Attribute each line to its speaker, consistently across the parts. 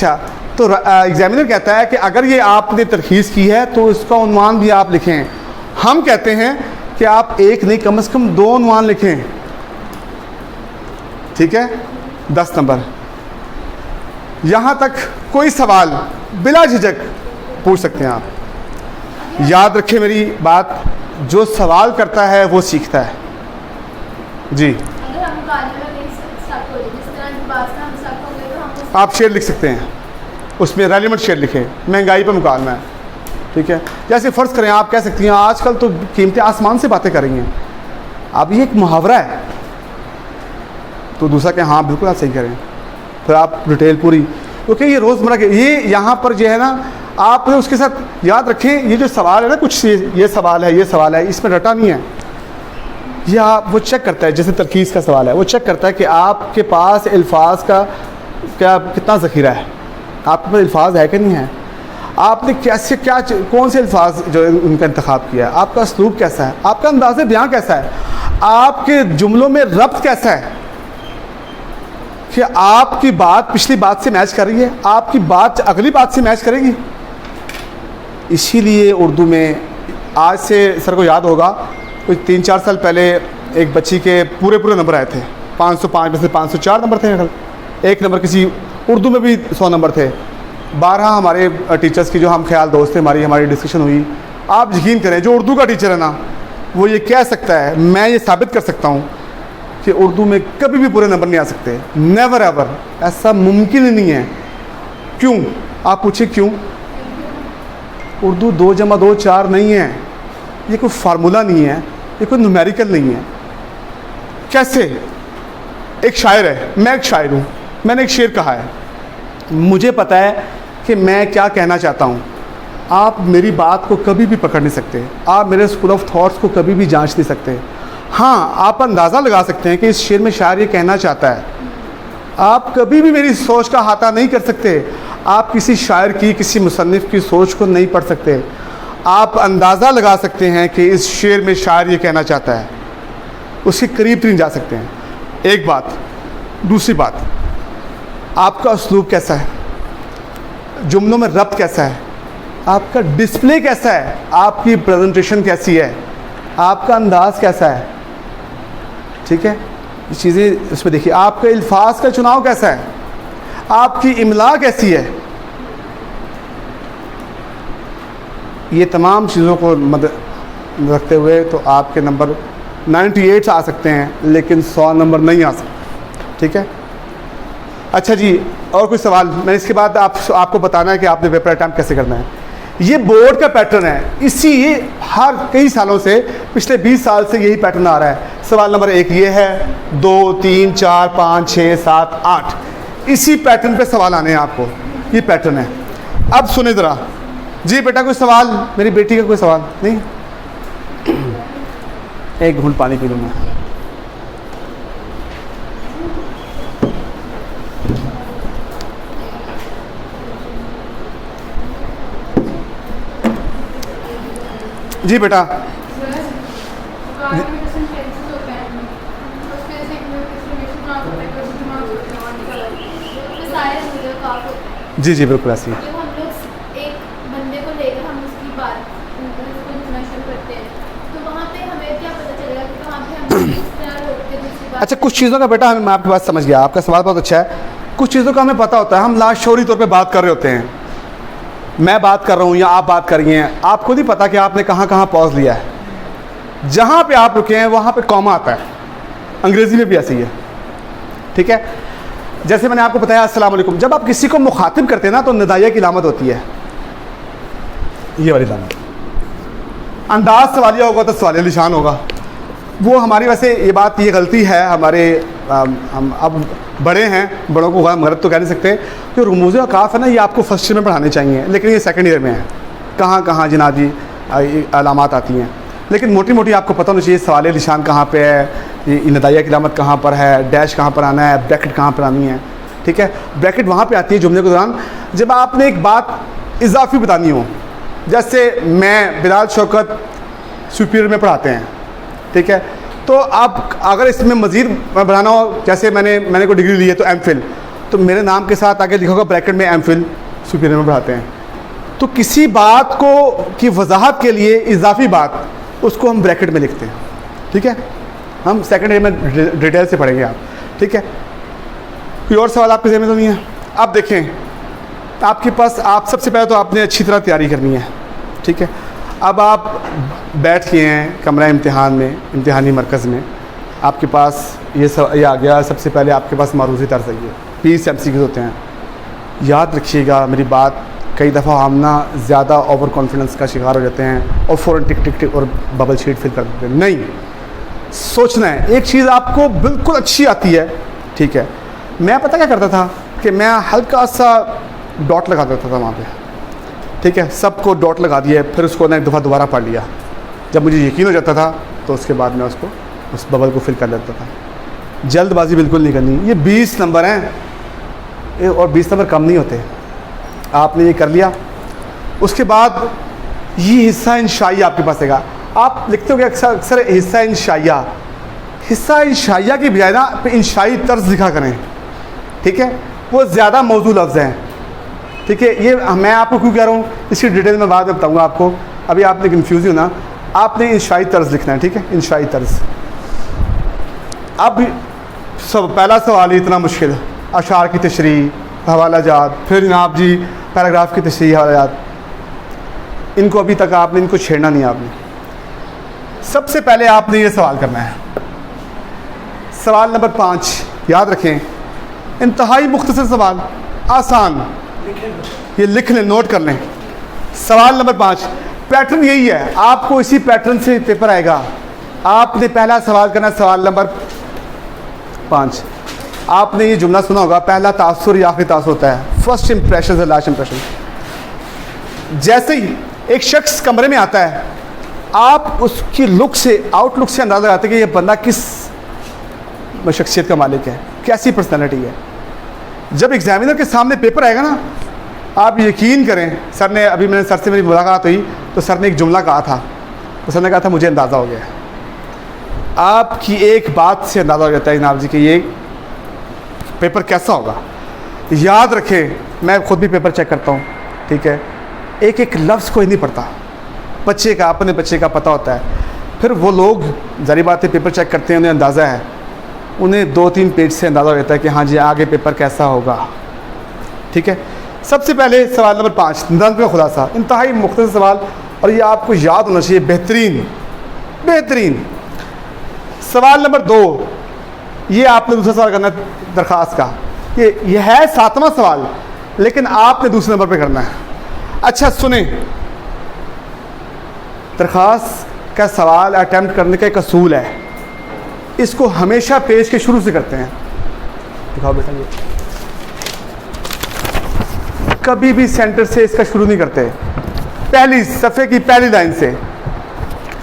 Speaker 1: अच्छा, तो एग्जामिनर कहता है कि अगर ये आपने तरखीस की है तो इसका उन्वान भी आप लिखें। हम कहते हैं कि आप एक नहीं, कम से कम 2 उन्वान लिखें। ठीक है, 10 नंबर। यहाँ तक कोई सवाल बिला झिझक पूछ सकते हैं आप। याद रखें मेरी बात, जो सवाल करता है वो सीखता है। जी, आप शेर लिख सकते हैं, उसमें रेलिवेंट शेर लिखें, महंगाई पर मुकालमा है। ठीक है, जैसे फ़र्ज़ करें आप कह सकती हैं आजकल तो कीमतें आसमान से बातें कर रही हैं। अब ये एक मुहावरा है, तो दूसरा क्या, हाँ बिल्कुल आप सही करें, फिर आप डिटेल पूरी, क्योंकि ये रोज़मर्रा के ये यहाँ पर जो है ना, आप उसके साथ याद रखें ये जो सवाल है ना, कुछ ये सवाल है, ये सवाल है, इसमें रटा नहीं है। या वो चेक करता है, जैसे तरकीज़ का सवाल है, वो चेक करता है कि आपके पास अल्फाज का क्या कितना ज़ख़ीरा है, आपके पास अल्फाज है कि नहीं है, आपने कैसे क्या कौन से अल्फाज जो उनका इंतखाब किया है, आपका उसलूब कैसा है, आपका अंदाज़े बयां कैसा है, आपके जुमलों में रब्त कैसा है, कि आपकी बात पिछली बात से मैच कर रही है, आपकी बात अगली बात से मैच करेगी। इसीलिए उर्दू में आज से सर को याद होगा, कुछ 3-4 साल पहले एक बच्ची के पूरे नंबर आए थे, 505 में से 504 नंबर थे, एक नंबर किसी उर्दू में भी 100 नंबर थे। 12 हमारे टीचर्स की जो हम ख्याल दोस्त थे, हमारी डिस्कशन हुई। आप यकीन करें, जो उर्दू का टीचर है ना, वो ये कह सकता है, मैं ये साबित कर सकता हूँ कि उर्दू में कभी भी पूरे नंबर नहीं आ सकते, नेवर एवर, ऐसा मुमकिन ही नहीं है। क्यों, आप पूछे क्यों? उर्दू 2 + 2 4 नहीं है, ये कोई फार्मूला नहीं है, ये कोई न्यूमेरिकल नहीं है। कैसे? एक शायर है, मैं एक शायर हूँ, मैंने एक शेर कहा है, मुझे पता है कि मैं क्या कहना चाहता हूँ। आप मेरी बात को कभी भी पकड़ नहीं सकते, आप मेरे स्कूल ऑफ थॉट्स को कभी भी जांच नहीं सकते। हाँ, आप अंदाज़ा लगा सकते हैं कि इस शेर में शायर ये कहना चाहता है। आप कभी भी मेरी सोच का अहाता नहीं कर सकते, आप किसी शायर की, किसी मुसन्निफ़ की सोच को नहीं पढ़ सकते। आप अंदाज़ा लगा सकते हैं कि इस शेर में शायर ये कहना चाहता है, उसके करीब नहीं जा सकते हैं। एक बात। दूसरी बात, आपका उसलूब कैसा है, जुमलों में रब्त कैसा है, आपका डिस्प्ले कैसा है, आपकी प्रेजेंटेशन कैसी है, आपका अंदाज़ कैसा है। ठीक है, ये चीज़ें इसमें देखिए। आपके अल्फाज का चुनाव कैसा है, आपकी इमला कैसी है। ये तमाम चीज़ों को मद्देनज़र रखते हुए तो आपके नंबर 98 आ सकते हैं, लेकिन 100 नंबर नहीं आ सकते। ठीक है, अच्छा जी, और कोई सवाल? मैंने इसके बाद आपको बताना है कि आपने पेपर अटैम्प्ट कैसे करना है। ये बोर्ड का पैटर्न है, ये हर कई सालों से, पिछले 20 साल से यही पैटर्न आ रहा है। सवाल नंबर 1 ये है, 2 3 4 5 6 7 8, इसी पैटर्न पे सवाल आने हैं आपको, ये पैटर्न है। अब सुने ज़रा जी। बेटा कोई सवाल? मेरी बेटी का कोई सवाल नहीं? एक घूंट पानी पी लूँ मैं। जी बेटा। जी जी बिल्कुल ऐसी। अच्छा, कुछ चीज़ों का बेटा मैं आपकी बात समझ गया, आपका सवाल बहुत अच्छा है। कुछ चीज़ों का हमें पता होता है, हम लाशौरी तौर पे बात कर रहे होते हैं, मैं बात कर रहा हूँ या आप बात कर रही हैं, आपको खुद ही पता कि आपने कहाँ कहाँ पॉज लिया है। जहाँ पे आप रुके हैं वहाँ पे कॉमा आता है, अंग्रेज़ी में भी ऐसी है। ठीक है, जैसे मैंने आपको बताया अस्सलाम वालेकुम, जब आप किसी को मुखातिब करते हैं ना तो निदाया की इलामत होती है, ये वाली इलामत। अंदाज सवालिया होगा तो सवालिया निशान होगा। वो हमारी वैसे ये गलती है हमारे, हम अब बड़े हैं, बड़ों को गलत तो कह नहीं सकते, कि रुमूज़ औक़ाफ़ है ना, ये आपको फर्स्ट ईयर में पढ़ाने चाहिए, लेकिन ये सेकंड ईयर में है। कहाँ कहाँ जनाबी अलामात आती हैं, लेकिन मोटी मोटी आपको पता होना चाहिए सवालिया निशान कहाँ पे है, ये निदाया की इलामत कहाँ पर है, डैश कहाँ पर आना है, ब्रैकेट कहाँ पर आनी है। ठीक है, ब्रैकेट वहाँ पर आती है जुमले के दौरान जब आपने एक बात इजाफी बतानी हो। जैसे मैं बिलाल शौकत सुपीरियर में पढ़ाते हैं, ठीक है, तो आप अगर इसमें मज़ीद बढ़ाना हो, जैसे मैंने कोई डिग्री ली है तो एमफिल, तो मेरे नाम के साथ आगे लिखा होगा ब्रैकेट में एमफिल सुपीरियर में पढ़ाते हैं। तो किसी बात को की वजाहत के लिए इजाफी बात उसको हम ब्रैकेट में लिखते हैं, ठीक है। हम सेकंड ईयर में डिटेल से पढ़ेंगे आप, ठीक है। कोई और सवाल आपके ज़हन में तो नहीं है? अब देखें, आपके पास आप सबसे पहले तो आपने अच्छी तरह तैयारी करनी है, ठीक है। अब आप बैठ गए हैं कमरा इम्तिहान में, इम्तिहानी मरकज़ में, आपके पास ये आ गया। सबसे पहले आपके पास मारूज़ी तर्ज़ है, 20 MCQs होते हैं। याद रखिएगा मेरी बात, कई दफ़ा हम ना ज़्यादा ओवर कॉन्फिडेंस का शिकार हो जाते हैं और फ़ौरन टिक टिक टिक और बबल शीट फिल कर देते हैं। नहीं, सोचना है। एक चीज़ आपको बिल्कुल अच्छी आती है, ठीक है। मैं पता क्या करता था कि मैं हल्का सा डॉट लगा देता था वहाँ पे, ठीक है। सबको डॉट लगा दिया, फिर उसको ना एक दफ़ा दोबारा पढ़ लिया। जब मुझे यकीन हो जाता था तो उसके बाद मैं उसको उस बबल को फिल कर लेता था। जल्दबाजी बिल्कुल नहीं करनी। ये 20 नंबर हैं और 20 नंबर कम नहीं होते। आपने ये कर लिया, उसके बाद ये हिस्सा इंशाइया आपके पास आएगा। आप लिखते हो कि अक्सर हिस्सा इंशाइया, हिस्सा इंशाइया की बजाय ना इंशाई तर्ज लिखा करें, ठीक है। वो ज़्यादा मौजूद लफ्ज़ हैं, ठीक है। ये मैं आपको क्यों कह रहा हूँ, इसकी डिटेल में बाद में बताऊँगा आपको। अभी आपने कन्फ्यूज़ हो ना, आपने इंशाई तर्ज लिखना है, ठीक है, इंशाई तर्ज। अब सब पहला सवाल ही इतना मुश्किल, अशार की तशरीह, हवाला जात, फिर जनाब जी पैराग्राफ की तशरीह, हवाला जात, इनको अभी तक आपने इनको छेड़ना नहीं। आपने सबसे पहले आपने ये सवाल करना है, सवाल नंबर 5 याद रखें, इंतहाई मुख्तसर सवाल, आसान, ये लिख लें, नोट कर लें। सवाल नंबर 5, पैटर्न यही है, आपको इसी पैटर्न से पेपर आएगा। आपने पहला सवाल करना, सवाल नंबर 5। आपने ये जुमला सुना होगा, पहला तासुर या आखिरी तासुर होता है, फर्स्ट इंप्रेशन है लास्ट इंप्रेशन। जैसे ही एक शख्स कमरे में आता है, आप उसकी लुक से, आउटलुक से अंदाज़ा लगाते हैं कि ये बंदा किस शख्सियत का मालिक है, कैसी पर्सनैलिटी है। जब एग्जामिनर के सामने पेपर आएगा ना, आप यकीन करें, सर ने अभी मैंने सर से मेरी मुलाकात हुई तो सर ने एक जुमला कहा था, तो सर ने कहा था मुझे अंदाज़ा हो गया। आपकी एक बात से अंदाज़ा हो जाता है जनाब जी कि ये पेपर कैसा होगा। याद रखें, मैं खुद भी पेपर चेक करता हूँ, ठीक है। एक एक लफ्ज़ कोई नहीं पढ़ता, बच्चे का, अपने बच्चे का पता होता है। फिर वो लोग ज़ाहिर बात है पेपर चेक करते हैं, उन्हें अंदाज़ा है, उन्हें 2-3 पेज से अंदाज़ा हो जाता है कि हाँ जी आगे पेपर कैसा होगा, ठीक है। सबसे पहले सवाल नंबर 5, नज़म का खुलासा, इंतहाई मुख्तसर सवाल, और ये आपको याद होना चाहिए, बेहतरीन बेहतरीन। सवाल नंबर 2, ये आपने दूसरा सवाल करना है दरख्वास्त का, ये है 7वां सवाल, लेकिन आपने दूसरे नंबर पे करना है। अच्छा सुने, दरख्वास्त का सवाल अटैम्प्ट करने का एक असूल है, इसको हमेशा पेज के शुरू से करते हैं। दिखाओ बेटा, ये कभी भी सेंटर से इसका शुरू नहीं करते, पहली सफ़े की पहली लाइन से।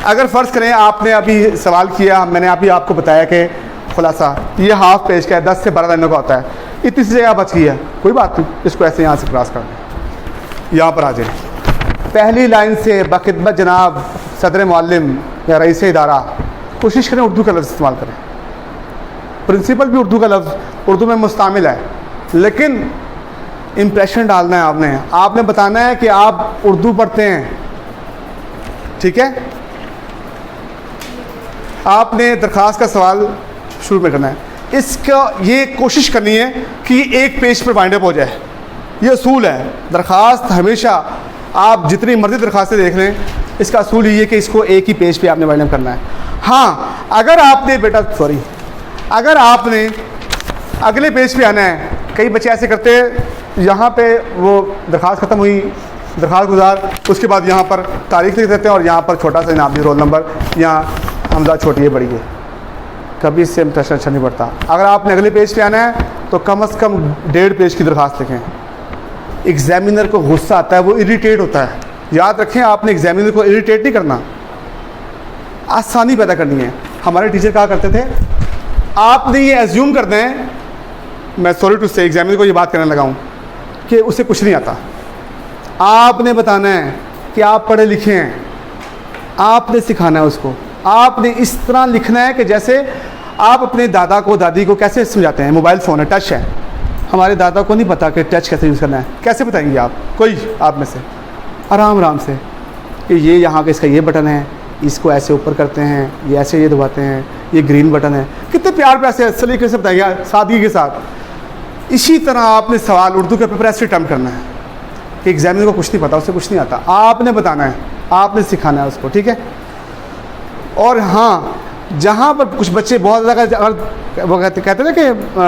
Speaker 1: अगर फ़र्ज़ करें आपने अभी सवाल किया, मैंने अभी आपको बताया कि खुलासा ये हाफ पेज का है, 10 से 12 लाइनों का होता है, इतनी सी जगह बच गई है, कोई बात नहीं, इसको ऐसे यहाँ से क्रॉस कर दें, यहाँ पर आ जाए। पहली लाइन से बखिदमत जनाब सदर मुअल्लिम या रईस इदारा, कोशिश करें उर्दू का लफ्ज़ इस्तेमाल करें। प्रिंसिपल भी उर्दू का लफ्ज़ उर्दू में मुस्तामिल है, लेकिन इम्प्रेशन डालना है आपने, आपने बताना है कि आप उर्दू पढ़ते हैं, ठीक है। आपने दरख्वास्त का सवाल शुरू में करना है, इसका ये कोशिश करनी है कि एक पेज पर वाइंड अप हो जाए, ये असूल है। दरख्वास्त हमेशा, आप जितनी मर्जी दरख्वास्तें देख लें, इसका असूल ये है कि इसको एक ही पेज पे आपने वाइंड अप करना है। हाँ, अगर आपने बेटा अगर आपने अगले पेज पे आना है, कई बच्चे ऐसे करते हैं, यहाँ पे वो दरख्वास्त ख़त्म हुई, दरख्वास्त गुजार, उसके बाद यहाँ पर तारीख लिख देते हैं और यहाँ पर छोटा सा नाम, रोल नंबर, यहाँ हमजा छोटी है बड़ी है, कभी इससे इंप्रेशन अच्छा नहीं पड़ता। अगर आपने अगले पेज पे आना है तो कम से कम 1.5 पेज की दरख्वास्त लिखें। एग्जामिनर को गुस्सा आता है, वो इरिटेट होता है। याद रखें, आपने एग्जामिनर को इरिटेट नहीं करना, आसानी पैदा करनी है। हमारे टीचर कहा करते थे, आपने ये एज्यूम करना है, मैं सॉरी टू से एग्जामिनर को ये बात करने लगा हूँ कि उसे कुछ नहीं आता। आपने बताना है कि आप पढ़े लिखे हैं, आपने सिखाना है उसको। आपने इस तरह लिखना है कि जैसे आप अपने दादा को दादी को कैसे समझाते हैं, मोबाइल फ़ोन है, टच है, हमारे दादा को नहीं पता कि टच कैसे यूज़ करना है। कैसे बताएंगे आप, कोई आप में से? आराम आराम से कि ये यहाँ का इसका ये बटन है, इसको ऐसे ऊपर करते हैं, ये ऐसे ये दबाते हैं, ये ग्रीन बटन है। कितने प्यार प्यार से सलीके से बताइए, सादगी के साथ। इसी तरह आपने सवाल उर्दू के पेपर ऐसे अटैम्प्ट करना है कि एग्जामिनर को कुछ नहीं पता, उसे कुछ नहीं आता, आपने बताना है, आपने सिखाना है उसको, ठीक है। और हाँ, जहाँ पर कुछ बच्चे बहुत ज़्यादा वो कहते हैं ना कि